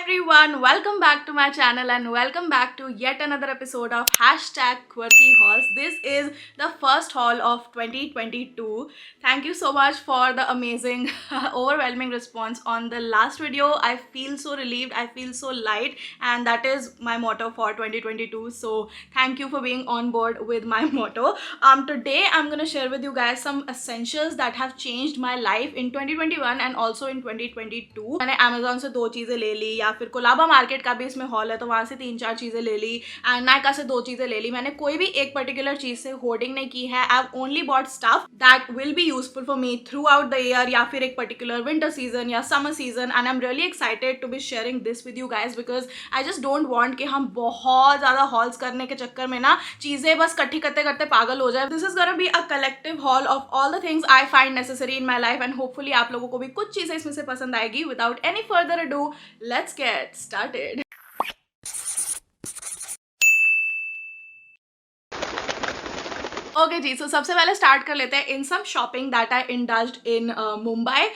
everyone, welcome back to my channel and welcome back to yet another episode of hashtag quirky hauls. This is the first haul of 2022. Thank you so much for the amazing overwhelming response on the last video. I feel so relieved, I feel so light, and that is my motto for 2022. So thank you for being on board with my motto. Today I'm gonna share with you guys some essentials that have changed my life in 2021 and also in 2022. मैंने Amazon से 2 चीज़ें ले ली, या फिर Colaba market का भी इसमें hall है तो वहाँ से 3-4 चीज़ें ले ली, एंड नायका से 2 चीज़ें ले ली. मैंने कोई भी एक पर्टिकुलर चीज़ से होर्डिंग नहीं की है. I have only bought stuff that will be useful for me throughout the year, या फिर एक पर्टिकुलर विंटर सीजन या summer season. And I am really excited to be sharing this with you guys because I just don't want कि हम बहुत ज़्यादा halls करने के चक्कर में ना चीज़ें बस इकट्ठी करते करते पागल हो जाए. This is gonna be a collective hall of all the things I find necessary in my life, and hopefully आप लोगों को भी कुछ चीज़ें इसमें से पसंद आएगी. Without any further ado, let's get started. Okay जी, सो सबसे पहले स्टार्ट कर लेते हैं in some shopping that I indulged in Mumbai.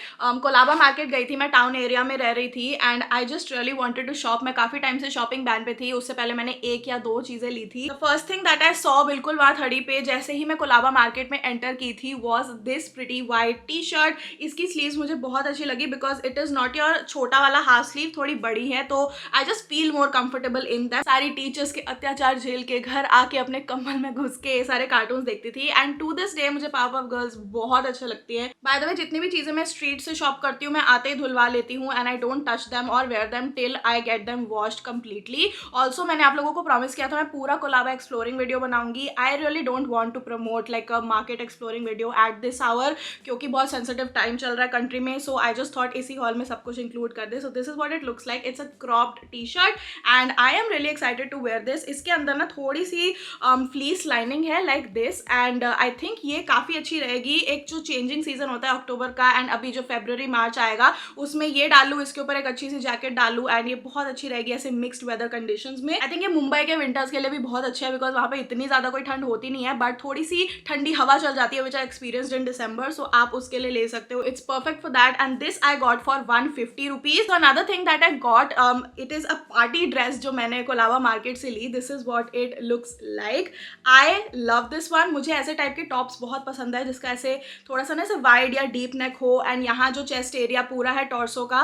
Colaba market गई थी, मैं टाउन एरिया में रह रही थी and I just really wanted to shop. मैं काफ़ी टाइम से शॉपिंग बैन पे थी, उससे पहले मैंने 1 या 2 चीज़ें ली थी. First thing that I saw बिल्कुल वहाँ थड़ी पे जैसे ही मैं कोलाबा मार्केट में एंटर की थी was this pretty white T shirt. इसकी स्लीव्स मुझे बहुत अच्छी लगी because it is not your छोटा वाला हाफ स्लीव, थोड़ी बड़ी है, तो I just feel more comfortable in that. सारी टीचर्स के अत्याचार झेल के घर आके अपने कम्बल में घुस के सारे कार्टून देखती थी. एंड टू दिस डे मुझे पावरपफ गर्ल्स बहुत अच्छे लगती है. बाय द वे, जितनी भी चीजें मैं स्ट्रीट से शॉप करती हूँ मैं आते ही धुलवा लेती हूँ and I don't touch them और wear them till I get them washed completely. Also मैंने आप लोगों को प्रॉमिस किया था मैं पूरा कोलाबा एक्सप्लोरिंग वीडियो बनाऊंगी. I really don't want to promote like a market exploring video at this hour क्योंकि बहुत सेंसिटिव टाइम चल रहा है कंट्री में. सो आई जस्ट थॉट इसी हॉल में सब कुछ इंक्लूड कर दे. So this is what it looks like. It's a cropped T shirt and I am really excited to wear this. इसके अंदर ना थोड़ी सी फ्लीस लाइनिंग है like this and I think ये काफ़ी अच्छी रहेगी. एक जो चेंजिंग सीजन होता है अक्टूबर का एंड अभी जो फरवरी मार्च आएगा उसमें ये डालूँ, इसके ऊपर एक अच्छी सी जैकेट डालूँ एंड ये बहुत अच्छी रहेगी ऐसे मिक्स्ड वेदर कंडीशंस में. आई थिंक ये मुंबई के विंटर्स के लिए भी बहुत अच्छा है बिकॉज वहाँ पे इतनी ज़्यादा कोई ठंड होती नहीं है बट थोड़ी सी ठंडी हवा चल जाती है विच आई एक्सपीरियंस्ड इन दिसंबर. सो आप उसके लिए ले सकते हो. It's perfect for that and this I got for 150 rupees. तो another thing that I got, it is a party dress जो मैंने कोलाबा मार्केट से ली. This is what it looks like. I love this one. मुझे ऐसे type के tops बहुत पसंद है जिसका ऐसे थोड़ा सा ना ऐसे वाइड या डीप नेक हो एंड यहाँ जो चेस्ट एरिया पूरा है टॉर्सो का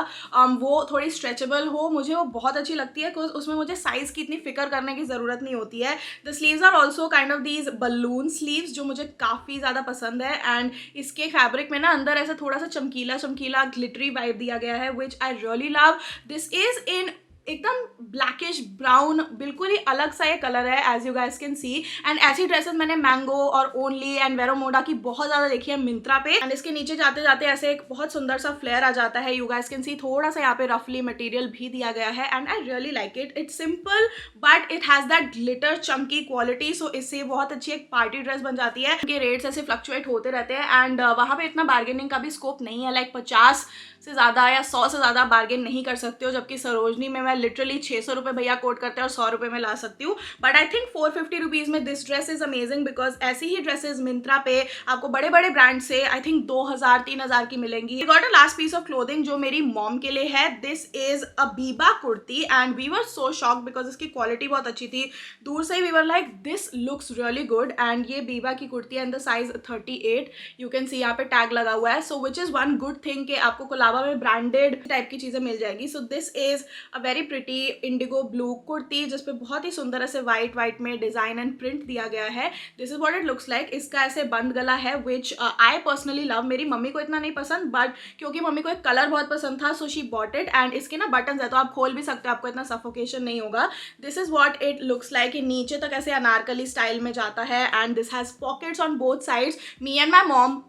वो थोड़ी स्ट्रेचेबल हो. मुझे वो बहुत अच्छी लगती है बिकॉज उसमें मुझे साइज़ की इतनी फिक्र करने की ज़रूरत नहीं होती है. The sleeves are also kind of these balloon sleeves जो मुझे काफ़ी ज़्यादा पसंद है एंड इसके फैब्रिक में ना अंदर ऐसा थोड़ा सा चमकीला चमकीला ग्लिटरी वाइब दिया गया है which I really love. This is in एकदम ब्लैकिश ब्राउन, बिल्कुल ही अलग सा ये कलर है as you guys can see. And ऐसी ड्रेसेस मैंने मैंगो और ओनली एंड वेरोमोडा की बहुत ज़्यादा देखी है मिंत्रा पे. एंड इसके नीचे जाते जाते ऐसे एक बहुत सुंदर सा फ्लेयर आ जाता है. यू गाइस कैन सी थोड़ा सा यहाँ पे रफली मटेरियल भी दिया गया है and I really like it. It's simple but it has that glitter चमकी क्वालिटी. सो इससे बहुत अच्छी एक पार्टी ड्रेस बन जाती है. इनके रेट्स ऐसे फ्लक्चुएट होते रहते हैं एंड वहाँ पे इतना बार्गेनिंग का भी स्कोप नहीं है. लाइक 50 से ज़्यादा या 100 से ज़्यादा बार्गेन नहीं कर सकते हो, जबकि सरोजनी में मैं लिटरली 600 रुपये भैया कोट करते हैं और 100 रुपये में ला सकती हूँ. बट आई थिंक 450 रुपीज़ में this dress is amazing because ऐसी ही ड्रेसेस मिंत्रा पे आपको बड़े बड़े ब्रांड से आई थिंक 2000-3000 की मिलेंगी. Got a last piece of clothing जो मेरी मॉम के लिए है. This is a Biba kurti and we were so shocked because इसकी क्वालिटी बहुत अच्छी थी. दूर से ही we were like this looks really good. And ये बीबा की कुर्ती है and the size 38. You can see यहाँ पे टैग लगा हुआ है. So which is one good thing कि आपको कोलाबा में ब्रांडेड टाइप की चीज़ें मिल जाएगी. सो this is a very pretty Indigo blue kurti जिसपे बहुत ही सुंदर ऐसे वाइट में डिजाइन एंड प्रिंट दिया गया है. This is what it looks like. इसका ऐसे बंद गला है विच आई पर्सनली लव. मेरी मम्मी को इतना नहीं पसंद बट क्योंकि मम्मी को एक कलर बहुत पसंद था so she bought it. And इसके ना बटन है तो आप खोल भी सकते हो, आपको इतना सफोकेशन नहीं होगा. This is what it looks like. नीचे तक ऐसे अनारकली स्टाइल में जाता है and this has pockets on both sides. Me and my mom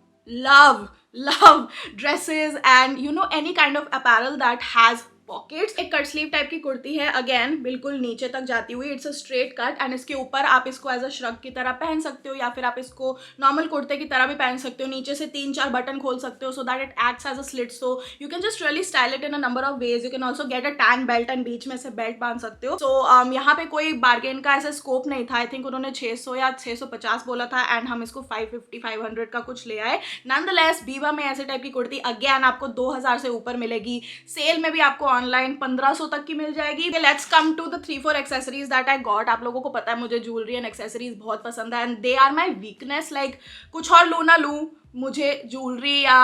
love dresses and you know any kind of apparel that has pockets. एक cut sleeve type की कुर्ती है, again बिल्कुल नीचे तक जाती हुई. It's a straight cut and इसके ऊपर आप इसको एज अ श्रग की तरह पहन सकते हो या फिर आप इसको नॉर्मल कुर्ते की तरह भी पहन सकते हो. नीचे से 3-4 बटन खोल सकते हो so that it acts as a slit. So you can just really style it in a number of ways. You can also get a tan belt and बीच में से बेल्ट बांध सकते हो. सो यहाँ पे कोई बार्गेन का ऐसा स्कोप नहीं था. आई थिंक उन्होंने 600 या 650 बोला था एंड हम इसको 550-500 का कुछ ले आए. नॉनदलेस बीवा में ऐसे टाइप की कुर्ती अगेन आपको 2000 से ऊपर मिलेगी. सेल में भी आपको ऑनलाइन 1500 तक की मिल जाएगी। Let's come to the 3-4 accessories that I got. आप लोगों को पता है मुझे ज्वेलरी एंड एक्सेसरीज बहुत पसंद है and they are my weakness. Like कुछ और लूँ ना लूँ, मुझे ज्वेलरी या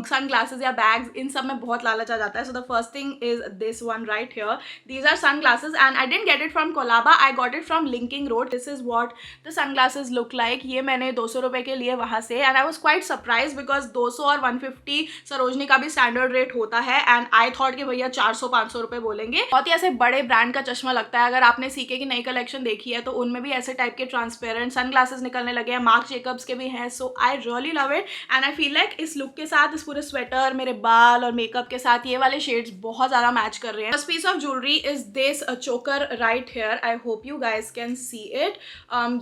सन ग्लासेस या बैग्स, इन सब में बहुत लालच आ जाता है। So the first thing is this one right here. These are sun glasses and I didn't get it from Colaba, I got it from Linking Road. This is what the sun glasses look like. ये मैंने 200 रुपये के लिए वहाँ से and I was quite surprise because 200 और 150 सरोजनी का भी स्टैंडर्ड रेट होता है एंड आई थॉट कि भैया 400-500 रुपये बोलेंगे। बहुत ही ऐसे बड़े ब्रांड का चश्मा लगता है। अगर आपने सीके की नई कलेक्शन देखी है तो उनमें भी ऐसे टाइप के ट्रांसपेरेंट सन ग्लासेस निकलने लगे हैं। मार्क जेकब्स के भी हैं। So I really love it and I feel like इस लुक के साथ, इस पूरे स्वेटर, मेरे बाल और मेकअप के साथ ये वाले शेड्स बहुत ज़्यादा मैच कर रहे हैं। First piece of jewellery is this choker right here. I hope you guys can see it.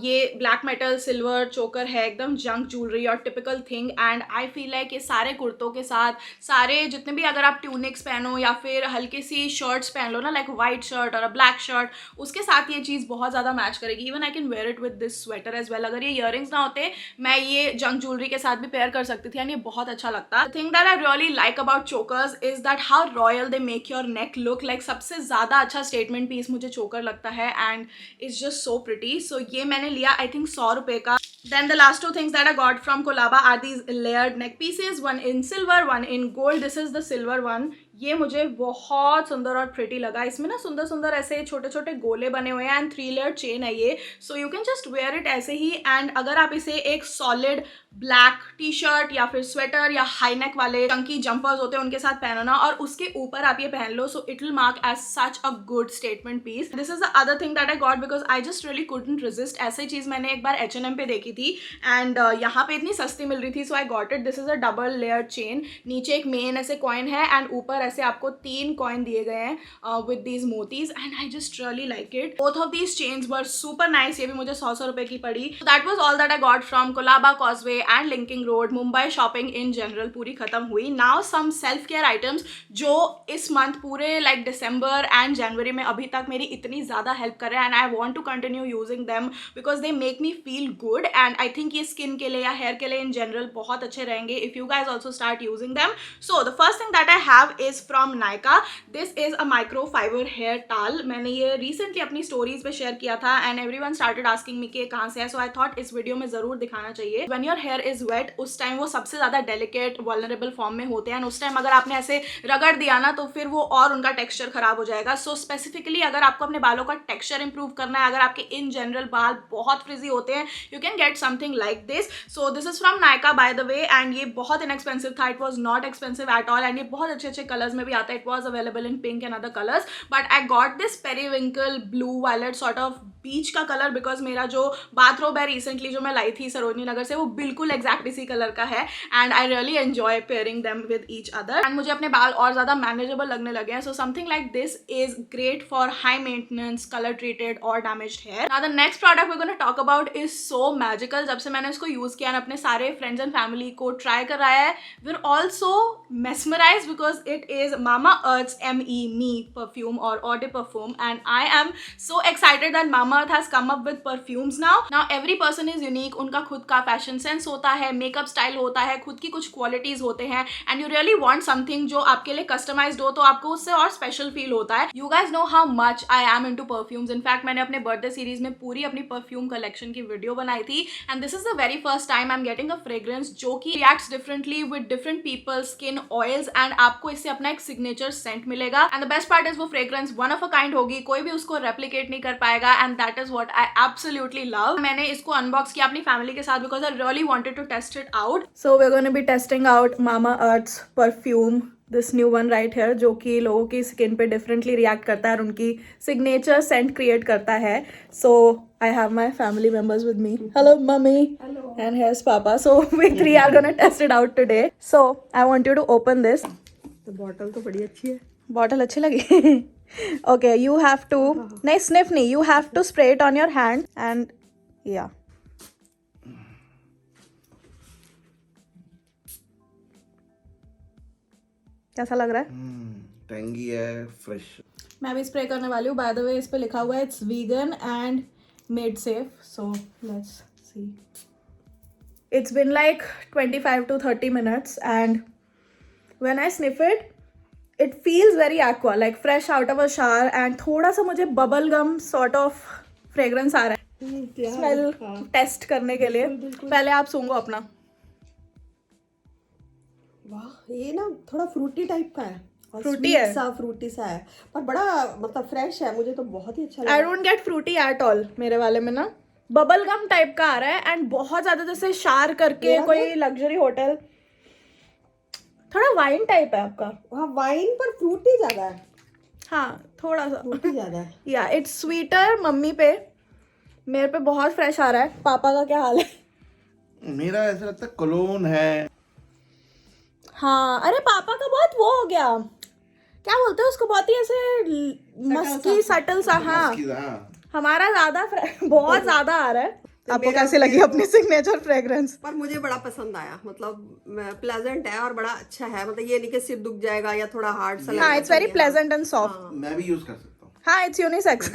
ये ब्लैक मेटल सिल्वर चोकर है, एकदम जंक ज्वेलरी और typical thing and I feel like ये सारे कुर्तों के साथ, सारे जितने भी, अगर आप ट्यूनिक्स पहनो या फिर हल्की सी शर्ट्स पहन लो ना, लाइक वाइट शर्ट और ब्लैक शर्ट, उसके साथ ये चीज़ बहुत ज़्यादा मैच करेगी। Even I can wear it with this sweater as well. अगर ये ईयरिंग्स ना होते मैं ये जंक ज्वेलरी के साथ भी पेयर कर सकती थी एंड ये बहुत अच्छा लगता है। The thing that I really like about chokers is that how royal they make your neck look like। सबसे ज़्यादा अच्छा स्टेटमेंट पीस मुझे चोकर लगता है and it's just so pretty. So ये मैंने लिया आई थिंक 100 रुपये का। Then the last 2 things that I got from Colaba are these layered neck pieces, one in silver, one in gold. This is the silver one. ये मुझे बहुत सुंदर और प्रिटी लगा। इसमें ना सुंदर सुंदर ऐसे छोटे छोटे गोले बने हुए हैं एंड 3 लेयर चेन है ये। So you can just wear it ऐसे ही एंड अगर आप इसे एक सॉलिड ब्लैक टी शर्ट या फिर स्वेटर या हाई नेक वाले चंकी जंपर्स होते हैं उनके साथ पहनो ना और उसके ऊपर आप ये पहन लो, so it will mark as such a good statement piece. This is the other thing that I got because I just really couldn't resist. ऐसी चीज़ मैंने एक बार H&M पे देखी थी एंड यहाँ पे इतनी सस्ती मिल रही थी, so I got it. This is a double layer chain. नीचे एक मेन ऐसे कॉइन है एंड ऊपर ऐसे आपको 3 कॉइन दिए गए हैं विद दीज मोतीज and I just really like it. Both of these chains were super nice. ये भी मुझे 100 रुपये की पड़ी। That was all that I got from Colaba, Causeway and Linking Road. Mumbai shopping in general पूरी खत्म हुई। Now some self care items जो इस मंथ पूरे लाइक दिसंबर एंड जनवरी में अभी तक मेरी इतनी ज़्यादा हेल्प कर रहे हैं and I want to continue using them because they make me feel good and I think ये स्किन के लिए या हेयर के लिए इन जनरल बहुत अच्छे रहेंगे if you guys also start using them. So the first thing that I have is from Nykaa. This is a micro fibre hair towel. मैंने ये रिसेंटली अपनी स्टोरीज पे शेयर किया था and everyone started asking me कि कहाँ से है। सो आई थॉट इस वीडियो में जरूर दिखाना चाहिए। When your hair is wet उस टाइम वो सबसे ज़्यादा डेलिकेट वल्नरेबल फॉर्म में होते हैं। उस टाइम अगर आपने ऐसे रगड़ दिया ना तो फिर वो और उनका टेक्सचर खराब हो जाएगा। सो स्पेसिफिकली अगर आपको अपने बालों का टेक्सचर इंप्रूव करना है, अगर आपके इन जनरल बाल बहुत फ्रिजी होते हैं, you can get something like this. So this is from Nykaa by the way and ये बहुत इनएक्सपेंसिव था। It was not expensive at all and ये बहुत अच्छे अच्छे कलर्स में भी आता है। It was available in pink and other colours but I got this periwinkle blue violet sort of बीच का कलर बिकॉज मेरा जो बाथरोब है रिसेंटली जो मैं लाई थी सरोजनी नगर से, वो बिल्कुल एग्जैक्ट इसी कलर का है and I really enjoy pairing them with each other and मुझे अपने बाल और ज़्यादा मैनेजेबल लगने लगे हैं। So something like this is great for high maintenance colour treated और damaged hair. Now the next product we gonna talk about is so magical. जब से मैंने इसको यूज़ किया और अपने सारे फ्रेंड्स एंड फैमिली को ट्राई कराया है, we are also mesmerized because it is Mamaearth's Me perfume or eau de parfum and I am so excited that Mamaearth has come up with perfumes now. Now every person is unique. उनका खुद का fashion sense होता है, makeup style होता है, खुद की कुछ क्वालिटीज होते हैं and you really want something जो आपके लिए कस्टमाइज्ड हो तो आपको उससे और स्पेशल फील होता है। You guys know how much I am into perfumes. In fact मैंने अपने बर्थडे सीरीज में पूरी अपनी परफ्यूम कलेक्शन की वीडियो बनाई थी and this is the very first time I am getting a fragrance जो कि reacts differently with different people skin oils and आपको इससे अपना एक सिग्नेचर सेंट मिलेगा and the best part is वो fragrance one of a kind होगी, कोई भी उसको रेप्लिकेट नहीं कर पाएगा and that is what I absolutely love. मैंने इसको अनबॉक्स किया अपनी फैमिली के साथ because I really wanted to test it out. So we are gonna be testing out Mamaearth's perfume, this new one right here, जो कि लोगों की स्किन पे डिफरेंटली रिएक्ट करता है और उनकी सिग्नेचर सेंट क्रिएट करता है। सो I have my family members with me. Hello, Mummy. Hello. And here's Papa. So we three are gonna test it out today. So I want you to open this. तो bottle तो बड़ी अच्छी है। Bottle अच्छी लगी? Okay, you have to. नहीं sniff नहीं. You have to spray it on your hand and yeah. कैसा लग रहा है? टैंगी है, फ्रेश। मैं भी स्प्रे करने वाली हूँ। बाय द वे इस पे लिखा हुआ है it's vegan and made safe, so let's see. It's been like 25 to 30 minutes and when I sniff it, it feels very aqua, like fresh out of a shower, and थोड़ा सा मुझे bubble gum sort of fragrance आ रहा है smell taste करने के लिए। पहले आप सूंघो अपना। वाह, ये ना थोड़ा फ्रूटी टाइप का है और Fruity sweet है। सा फ्रूटी सा है, पर बड़ा मतलब फ्रेश है, मुझे तो बहुत ही अच्छा आई लगा। Don't get fruity at all, मेरे वाले में ना बबल गम टाइप का आ रहा है, एंड बहुत ज्यादा जैसे शार करके मेरा कोई लग्जरी होटल, थोड़ा वाइन टाइप है आपका। हाँ, वाइन पर फ्रूटी ज्यादा है, हाँ थोड़ा सा फ्रूटी ज्यादा है। या इट्स स्वीटर मम्मी पे, मेरे पे बहुत फ्रेश आ रहा है। पापा का क्या हाल है? मेरा ऐसा लगता है कलोन है। हाँ, अरे पापा का बहुत वो हो गया, क्या बोलते हैं उसको, बहुत ही ऐसे मस्की सटल सा। हाँ, हाँ, हमारा ज्यादा बहुत ज्यादा आ रहा है। आपको कैसे लगी अपनी सिग्नेचर फ्रेग्रेंस? पर मुझे बड़ा पसंद आया, मतलब प्लेजेंट है और बड़ा अच्छा है, मतलब ये नहीं कि सिर दुख जाएगा या थोड़ा हार्ड सा हाँ, लगेगा। It's very pleasant and soft. मैं भी यूज कर सकता हूँ। हाँ, इट्स यूनिसेक्स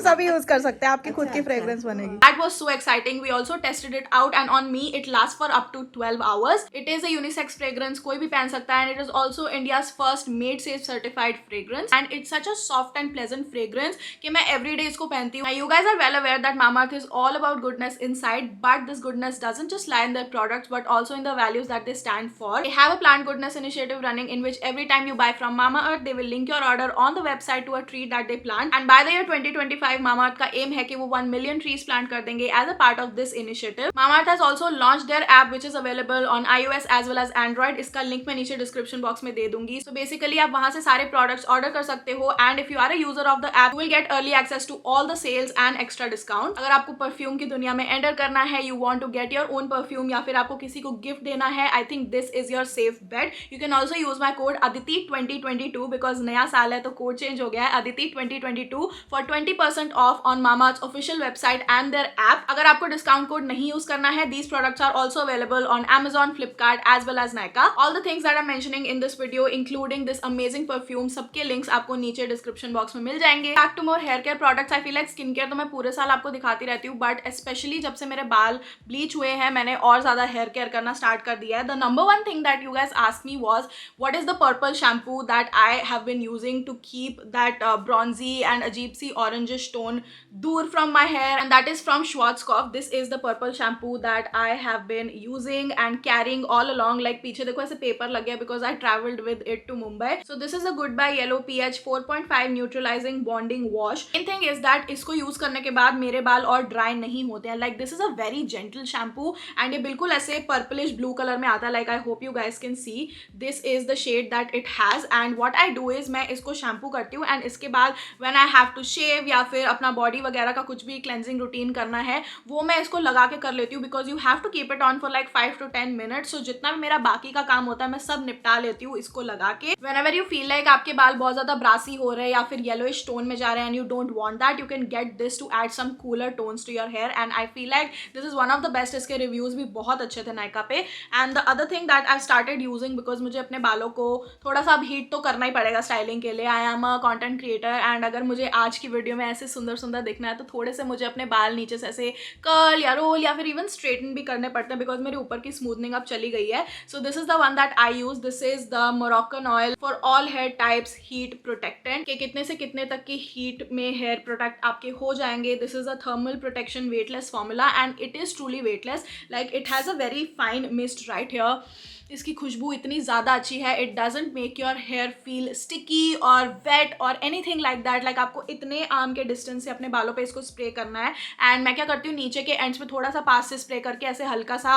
सभी यूज कर सकते हैं, आपकी खुद की फ्रेग्रेंस बनेगी। That was so exciting. We also tested it out, and on me it lasts for up to 12 hours. It is a unisex fragrance, कोई भी पहन सकता है, and it is also India's first made safe certified fragrance, and it's such a soft and pleasant fragrance कि मैं everyday इसको पहनती हूँ. You guys are well aware that Mamaearth is all about goodness inside, but this goodness doesn't just lie in their products but also in the values that they stand for. They have a plant goodness initiative running in which every time you buy from Mamaearth, they will link your order on the website to a tree that they plant. And by the year 2025, Mamaearth का aim है कि वो 1 million trees plant कर देंगे as a part of this initiative. Mamaearth has also launched their app which is available on iOS as well as Android. इसका link मैं नीचे description box में दे दूंगी. So basically आप वहां से सारे प्रोडक्ट्स ऑर्डर कर सकते हो, and if you are a user of the app, you will get early access to all the sales and extra discount. अगर आपको परफ्यूम की दुनिया में एंटर करना है, you want to get your own perfume या फिर आपको किसी को गिफ्ट देना है, I think this is your safe bet. You can also use my code Aditi 2022 because नया साल है तो कोड चेंज हो गया है, Aditi 2022 for 20% off on Mamaearth's official website and their app. अगर आपको डिस्काउंट कोड नहीं यूज करना है, these products are also available on Amazon, Flipkart as well as Nykaa. All the things that I'm mentioning in this video, including this amazing perfume, सबके links आपको नीचे description box में मिल जाएंगे. Back to more hair care products. I feel like skin care तो मैं पूरे साल आपको दिखाती रहती हूँ, बट स्पेशली जब से मेरे बाल ब्लीच हुए हैं, मैंने और ज्यादा हेयर केयर करना स्टार्ट कर दिया है. The number one thing that you guys asked me was what is the purple shampoo that I have been using to keep that bronzy and अजीब सी orangish tone दूर from my hair, and that is from Schwarzkopf. This is the purple shampoo that I have been using and carrying all along. Like पीछे देखो ऐसे paper लग गया because I traveled with it to Mumbai. So this is a Goodbye Yellow pH 4.5 neutralizing bonding wash. Main thing is that इसको use करने के बाद मेरे बाल और ड्राई नहीं होते हैं. Like this is a very gentle shampoo and ये बिल्कुल ऐसे पर्पलिश ब्लू कलर में आता है. Like I hope you guys can see this is the shade that it has, and what I do is मैं इसको शैम्पू करती हूँ, and इसके बाद when I have to shave या फिर अपना बॉडी वगैरह का कुछ भी क्लेंजिंग रूटीन करना है, वो मैं इसको लगा के कर लेती हूँ because you have to keep it on for like 5 to 10 minutes. So जितना भी मेरा बाकी का काम होता है मैं सब निपटा लेती हूँ इसको लगा के. व्हेनेवर यू फील लाइक आपके बाल बहुत ज्यादा ब्रासी हो रहे हैं या फिर येलोइश टोन में जा रहे हैं and you don't want that, you can get this to add some cooler tones to your hair, and I feel like this is one of the best. इसके रिव्यूज भी बहुत अच्छे थे नायका पे. And the other thing that I started using because मुझे अपने बालों को थोड़ा सा अब हीट तो करना ही पड़ेगा स्टाइलिंग के लिए. I am a content creator, and अगर मुझे आज की वीडियो में ऐसे सुंदर सुंदर दिखना है तो थोड़े से मुझे अपने बाल नीचे से ऐसे कर्ल या रोल या फिर इवन स्ट्रेटन भी करने पड़ते हैं बिकॉज मेरे ऊपर की स्मूथनिंग अब चली गई है. So this is the one that I use. This is the Moroccan oil for all hair types heat protectant, कि कितने से कितने तक की हीट में हेयर प्रोटेक्ट आपके हो जाएंगे. This is a thermal protection weightless formula and it is truly weightless. Like it has a very fine mist right here. इसकी खुशबू इतनी ज़्यादा अच्छी है. It doesn't make your hair feel sticky और वेट और एनीथिंग लाइक दैट. लाइक आपको इतने आर्म के डिस्टेंस से अपने बालों पे इसको स्प्रे करना है. एंड मैं क्या करती हूँ, नीचे के एंड्स पे थोड़ा सा पास से स्प्रे करके ऐसे हल्का सा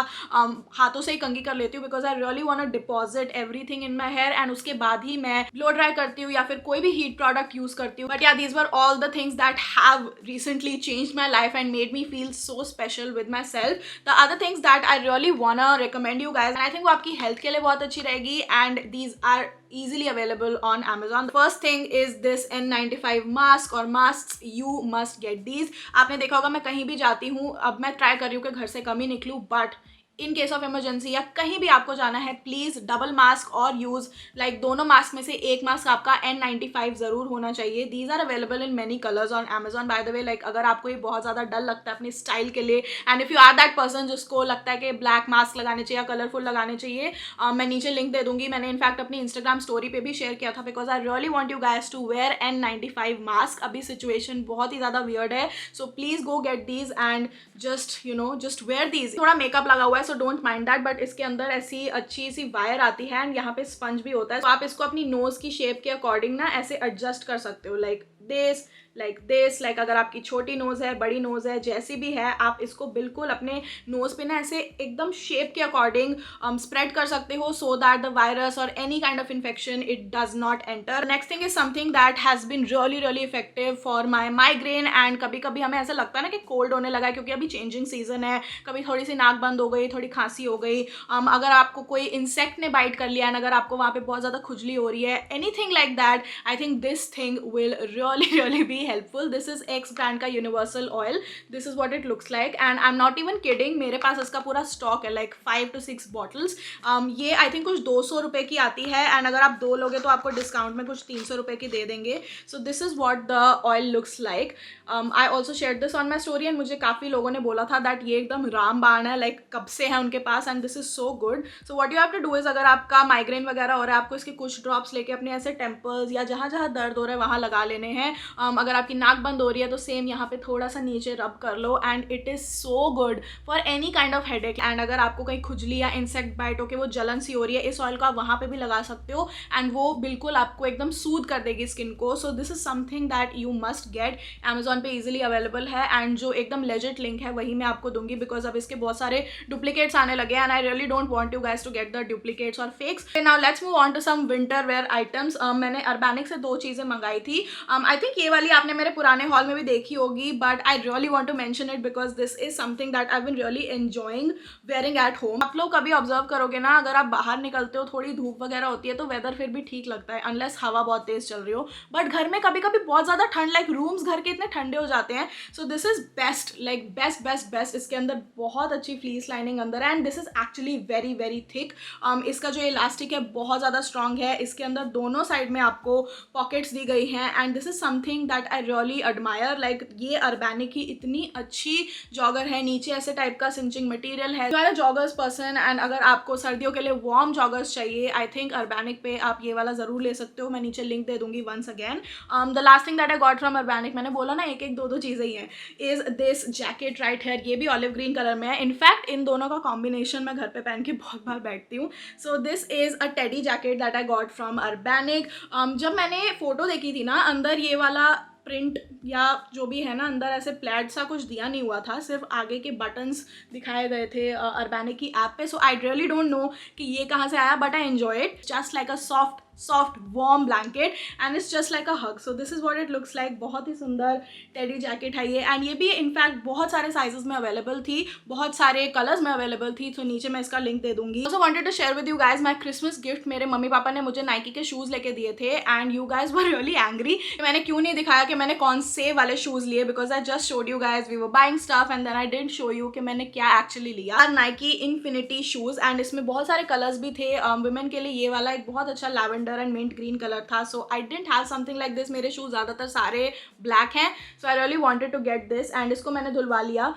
हाथों से ही कंघी कर लेती हूँ because I really want to deposit everything in my hair, and उसके बाद ही मैं ब्लो ड्राई करती हूँ या फिर कोई भी हीट प्रोडक्ट यूज करती हूँ. But yeah these were all the things that have recently changed my life and made me feel so special with my self. The other things that I really want to recommend you guys, I think वो आपकी health के लिए बहुत अच्छी रहेगी, and these are easily available on Amazon. The first thing is this N95 mask or masks. You must get these. आपने देखा होगा मैं कहीं भी जाती हूँ, अब मैं ट्राई कर रही हूँ कि घर से कम ही निकलूँ, but in case of emergency या कहीं भी आपको जाना है, प्लीज़ डबल मास्क और यूज़ लाइक दोनों मास्क में से एक मास्क आपका N95 ज़रूर होना चाहिए. These are available in many colours on Amazon by the way. Like अगर आपको ये बहुत ज़्यादा डर लगता है अपनी स्टाइल के लिए, and if you are that person जिसको लगता है कि ब्लैक मास्क लगाने चाहिए या कलरफुल लगाने चाहिए, मैं नीचे लिंक दे दूंगी. मैंने इनफैक्ट अपनी इंस्टाग्राम स्टोरी पे भी शेयर किया था, because I really want you guys to wear N95 mask. अभी सिचुएशन बहुत ही ज़्यादा वियर्ड है, so please go get these and just wear these. थोड़ा मेकअप लगा हुआ है, so don't mind that, but इसके अंदर ऐसी अच्छी सी वायर आती है एंड यहाँ पे स्पंज भी होता है, तो आप इसको अपनी नोज की शेप के अकॉर्डिंग ना ऐसे एडजस्ट कर सकते हो. लाइक दिस, लाइक अगर आपकी छोटी नोज है, बड़ी नोज है, जैसी भी है, आप इसको बिल्कुल अपने नोज पे ना ऐसे एकदम शेप के अकॉर्डिंग स्प्रेड कर सकते हो, सो दैट द वायरस और any kind of infection it does not enter. Next thing is something that has been really effective for my migraine. And कभी कभी हमें ऐसा लगता है ना कि कोल्ड होने लगा है, क्योंकि अभी चेंजिंग सीजन है, कभी थोड़ी सी नाक बंद हो गई, थोड़ी खांसी हो गई, अगर आपको कोई इंसेक्ट ने बाइट कर लिया एंड अगर आपको वहाँ पे बहुत ज़्यादा खुजली हो रही है, anything like that, I think this thing will really be helpful. This is X brand का universal oil. This is what it looks like and I am not even kidding, मेरे पास इसका पूरा स्टॉक है, लाइक 5 to 6 बॉटल्स. ये I think कुछ 200 रुपये की आती है, एंड अगर आप 2 लोगे तो आपको डिस्काउंट में कुछ 300 रुपये की दे देंगे. सो this is what the oil looks like. I also share this on my story, and मुझे काफ़ी लोगों ने बोला था दैट ये एकदम रामबाण है, लाइक कब से है उनके पास, and this is so good. So what you have to do is, अगर आपका माइग्रेन वगैरह हो रहा है, आपको इसके कुछ ड्रॉप्स लेके अपने ऐसे टेम्पल्स या जहाँ जहाँ दर्द हो रहा है वहाँ लगा लेने हैं. अगर आपकी नाक बंद हो रही है तो सेम यहाँ पे थोड़ा सा नीचे रब कर लो, and it is so good for any kind of headache. And अगर आपको कहीं खुजली या इंसेक्ट बाइट होकर वो जलन सी हो रही है, इस ऑयल को आप वहाँ पे भी लगा सकते हो, एंड वो बिल्कुल आपको एकदम सूद कर देगी स्किन को. सो this is something that you must gate. Amazon पे इजीली अवेलेबल है, एंड जो एकदम लेजिट लिंक है वही मैं आपको दूंगी, बिकॉज अब इसके बहुत सारे डुप्लीकेट्स आने लगे, and I really don't want you guys to get the duplicates और fakes. Now let's move on to some winter wear items. मैंने अर्बैनिक से 2 चीज़ें मंगाई थी. आई थिंक ये वाली आपने मेरे पुराने हॉल में भी देखी होगी, but I really want to mention it because this is something that I been really enjoying wearing at home. आप लोग कभी ऑब्जर्व करोगे ना, अगर आप बाहर निकलते हो, थोड़ी धूप वगैरह होती है तो वेदर फिर भी ठीक लगता है, अनलेस हवा बहुत तेज चल रही हो, बट घर में कभी कभी बहुत ज़्यादा ठंड, लाइक रूम्स घर के इतने ठंडे हो जाते हैं. सो this is best, like best. इसके अंदर बहुत अच्छी फ्लीस लाइनिंग अंदर है, and this is actually very thick. इसका जो इलास्टिक है बहुत ज़्यादा स्ट्रॉन्ग है. इसके अंदर दोनों साइड में आपको पॉकेट्स दी गई हैं, and this is something that I really admire. Like ये अर्बैनिक की इतनी अच्छी जॉगर है, नीचे ऐसे टाइप का सिंचिंग मटेरियल है. You are a joggers person and अगर आपको सर्दियों के लिए वार्म जॉगर्स चाहिए, आई थिंक अर्बैनिक पे आप ये वाला ज़रूर ले सकते हो. मैं नीचे लिंक दे दूंगी once again. The last thing that I got from Urbanic, मैंने बोला ना एक 2 चीज़ें ही हैं, is this jacket right here. ये भी ऑलिव ग्रीन कलर में है. इनफैक्ट इन दोनों का कॉम्बिनेशन मैं घर पे पहन के बहुत बार बैठती हूँ. सो this is a teddy jacket that I got from Urbanic. जब मैंने फोटो देखी थी ना, अंदर ये वाला प्रिंट या जो भी है ना, अंदर ऐसे प्लेट सा कुछ दिया नहीं हुआ था, सिर्फ आगे के बटन्स दिखाए गए थे अर्बैनिक की ऐप पे. सो आई रियली डोंट नो कि ये कहाँ से आया, but I enjoy it. Just like a soft warm blanket and it's just like a hug. So this is what it looks like. बहुत ही सुंदर टेडी जैकेट है ये, एंड ये भी इनफैक्ट बहुत सारे साइजेस में अवेलेबल थी, बहुत सारे कलर्स में अवेलेबल थी. तो नीचे मैं इसका लिंक दे दूंगी. Also wanted to share with you guys my Christmas gift. मेरे मम्मी पापा ने मुझे नाइकी के शूज़ लेके दिए थे, and you guys were really angry मैंने क्यों नहीं दिखाया कि मैंने कौन से वाले शूज़ लिए, because I just showed you guys we were buying stuff and then I didn't show you कि मैंने क्या एक्चुअली लिया. नाइकी इन्फिनिटी शूज़, एंड इसमें बहुत सारे कलर्स भी थे. वुमेन के लिए ये वाला एक बहुत अच्छा lavender and mint green colour था. So I didn't have something like this. मेरे शूज़ ज़्यादातर सारे ब्लैक हैं, so I really wanted to get this. And इसको मैंने धुलवा लिया.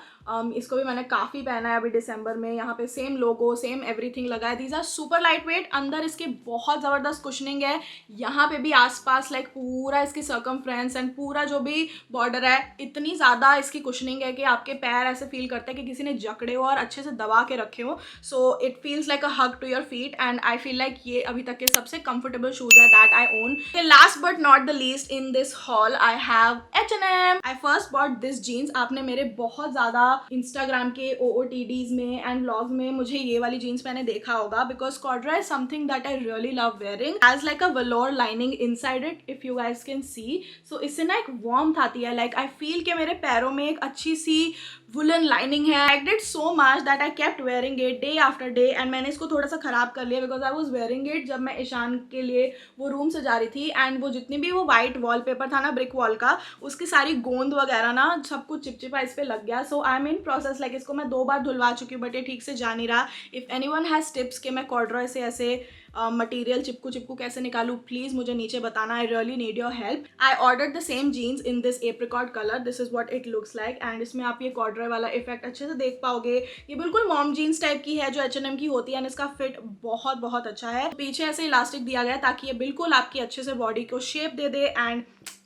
इसको भी मैंने काफ़ी पहना है अभी दिसंबर में. यहाँ पे सेम लोगो, सेम एवरीथिंग लगा है. These are super lightweight. अंदर इसके बहुत ज़बरदस्त कुशनिंग है. यहाँ पे भी आसपास लाइक पूरा इसकी सर्कमफ्रेंस एंड पूरा जो भी बॉर्डर है, इतनी ज़्यादा इसकी कुशनिंग है कि आपके पैर ऐसे फील करते हैं कि किसी ने जकड़े हो और अच्छे से दबा के रखे हो. So it feels like a hug to your feet, and I feel like ये अभी तक के सबसे कंफर्टेबल शूज़ है that I own. Last but not the least in this haul I have H&M. I first bought this jeans. आपने मेरे बहुत ज़्यादा इंस्टाग्राम के OOTDs में एंड व्लॉग्स में मुझे ये वाली जीन्स मैंने देखा होगा, because corduroy is something that I really love wearing. Has like a velour lining inside it if you guys can see. So इससे ना एक वार्मथ आती है. लाइक आई फील कि मेरे पैरों में एक अच्छी सी वुलन लाइनिंग है. I did so much that I kept wearing it day after day, and मैंने इसको थोड़ा सा ख़राब कर लिया because I was wearing it जब मैं ईशान के लिए वो रूम से जा रही थी, एंड वो जितनी भी वो वाइट वॉलपेपर था ना ब्रिक वॉल का, उसकी सारी गोंद वगैरह ना सब कुछ चिपचिपा इस पे लग गया. So I am in process, like इसको मैं 2 बार धुलवा चुकी हूँ बट ये ठीक से जा नहीं रहा. इफ़ एनीवन हैज़ टिप्स कि मैं कॉर्डरॉय से ऐसे मटेरियल चिपकू कैसे निकालूँ, प्लीज़ मुझे नीचे बताना. I really need your help. I ordered the same jeans in this apricot colour. This is what it looks like. And इसमें आप ये कॉर्डरॉय वाला इफेक्ट अच्छे से देख पाओगे. ये बिल्कुल मॉम जीन्स टाइप की है जो H&M की होती है एंड इसका फिट बहुत बहुत अच्छा है. पीछे ऐसे इलास्टिक दिया गया है ताकि ये बिल्कुल आपकी अच्छे से बॉडी को शेप दे दे. And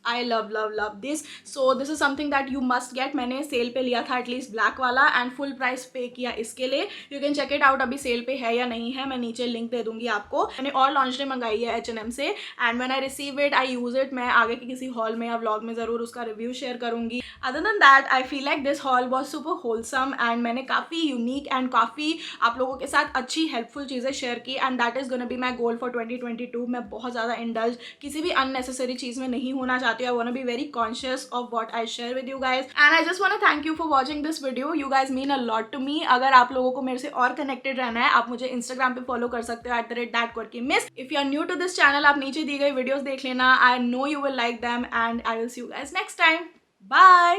I love love love this. So this is something that you must get. मैंने सेल पे लिया था एटलीस्ट ब्लैक वाला एंड फुल प्राइस पे किया इसके लिए. You can check it out. अभी सेल पे है या नहीं है मैं नीचे लिंक दे दूंगी आपको. मैंने और लॉन्जरी मंगाई है H&M से and when I receive it I use it. मैं आगे के किसी हॉल में या व्लॉग में ज़रूर उसका रिव्यू शेयर करूंगी. Other than that I feel like this hall was super wholesome and मैंने काफ़ी यूनिक एंड काफ़ी आप लोगों के साथ अच्छी हेल्पफुल चीज़ें शेयर की and that is gonna be my goal for 2022. मैं बहुत ज़्यादा इंडल्ज किसी भी अननेसेसरी चीज़ में नहीं होना चाहती हूँ. I want to be very conscious of what I share with you guys and I just want to thank you for watching this video. You guys mean a lot to me. अगर आप लोगों को मेरे से और connected रहना है आप मुझे Instagram पे फॉलो कर सकते हो @thatquirkymiss. If you are new to this channel आप नीचे दी गई वीडियोस देख लेना. I know you will like them and I will see you guys next time. Bye.